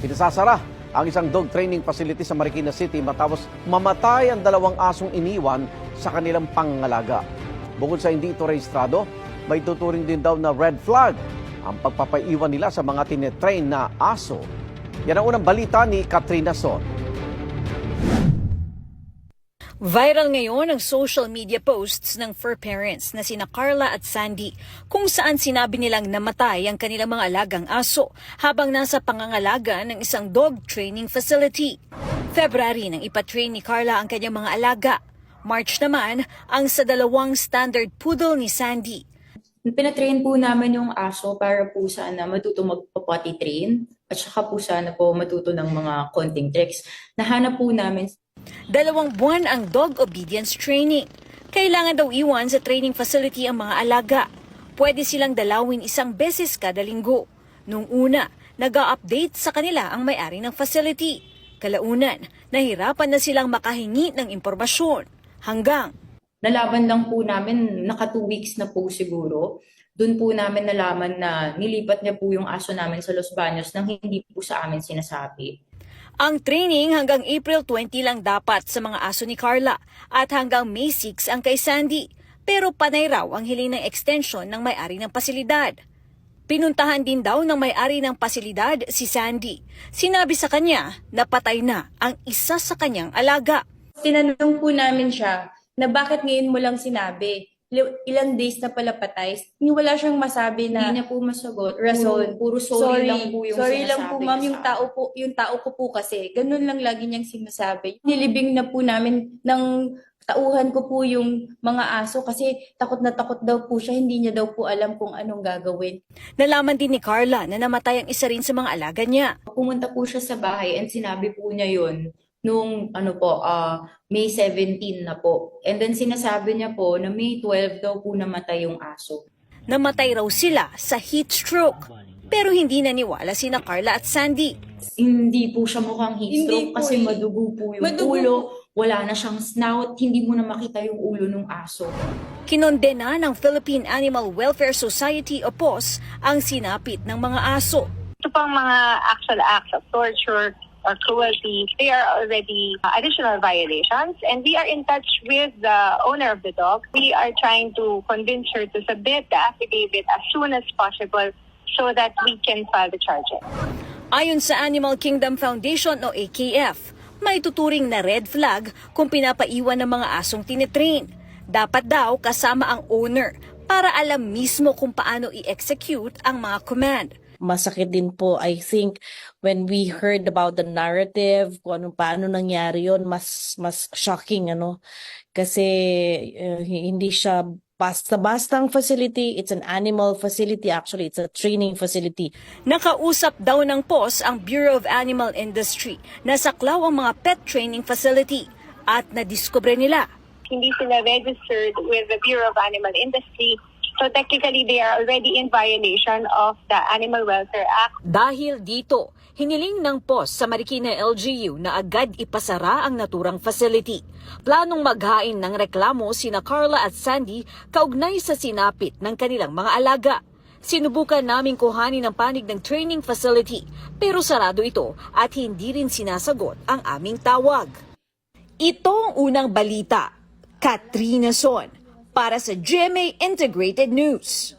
Pinasasara ang isang dog training facility sa Marikina City matapos mamatay ang 2 asong iniwan sa kanilang pangangalaga. Bukod sa hindi ito rehistrado, may tuturing din daw na red flag ang pagpapaiwan nila sa mga tinetrain na aso. Yan ang unang balita ni Katrina Son. Viral ngayon ang social media posts ng fur parents na sina Carla at Sandy kung saan sinabi nilang namatay ang kanilang mga alagang aso habang nasa pangangalaga ng isang dog training facility. February nang ipatrain ni Carla ang kanyang mga alaga. March naman ang sa 2 standard poodle ni Sandy. Pinatrain po namin yung aso para po sana matuto magpa-potty train at saka po sana po matuto ng mga konting tricks. Nahanap po namin 2 buwan ang dog obedience training. Kailangan daw iwan sa training facility ang mga alaga. Pwede silang dalawin 1 beses kada linggo. Nung una, nag-a-update sa kanila ang may-ari ng facility. Kalaunan, nahirapan na silang makahingi ng impormasyon. Hanggang nalaman lang po namin, naka 2 weeks na po siguro. Doon po namin nalaman na nilipat niya po yung aso namin sa Los Baños nang hindi po sa amin sinasabi. ang training hanggang April 20 lang dapat sa mga aso ni Carla at hanggang May 6 ang kay Sandy. Pero panay raw ang hiling ng extension ng may-ari ng pasilidad. Pinuntahan din daw ng may-ari ng pasilidad si Sandy. Sinabi sa kanya na patay na ang isa sa kanyang alaga. Tinanong po namin siya na bakit ngayon mo lang sinabi, ilang days na pala patay. Wala siyang masabi na hindi niya po masagot. Rason, puro sorry lang po yung sorry sinasabi lang po ma'am, niya yung tao ko po kasi, ganun lang lagi niyang sinasabi. Nilibing na po namin ng tauhan ko po yung mga aso kasi takot na takot daw po siya, hindi niya daw po alam kung anong gagawin. Nalaman din ni Carla na namatay ang isa rin sa mga alaga niya. Pumunta po siya sa bahay and sinabi po niya yun nung May 17 na po. And then sinasabi niya po na May 12 daw po namatay yung aso. Namatay raw sila sa heat stroke. Pero hindi naniwala sina Carla at Sandy. Hindi po siya mukhang heat Hindi stroke po kasi eh. madugo po yung Madugo ulo. Wala na siyang snout, hindi mo na makita yung ulo ng aso. Kinondena ng Philippine Animal Welfare Society o PAWS ang sinapit ng mga aso. Ito pang mga actual acts of torture or cruelty, they are already additional violations, and we are in touch with the owner of the dog. We are trying to convince her to submit the affidavit as soon as possible so that we can file the charges. Ayon sa Animal Kingdom Foundation o AKF, may tuturing na red flag kung pinapaiwan ng mga asong tinetrain. Dapat daw kasama ang owner para alam mismo kung paano i-execute ang mga command. Masakit din po, I think, when we heard about the narrative, kung paano nangyari yon, mas shocking, Kasi hindi siya basta-bastang facility, it's an animal facility, actually, it's a training facility. Nakausap daw ng PAWS ang Bureau of Animal Industry na saklaw ang mga pet training facility at nadiskubre nila. Hindi sila registered with the Bureau of Animal Industry. So technically, they are already in violation of the Animal Welfare Act. Dahil dito, hiniling ng PAWS sa Marikina LGU na agad ipasara ang naturang facility. Planong maghain ng reklamo sina Carla at Sandy kaugnay sa sinapit ng kanilang mga alaga. Sinubukan naming kuhanin ang panig ng training facility pero sarado ito at hindi rin sinasagot ang aming tawag. Ito ang unang balita. Katrina Son para sa GMA Integrated News.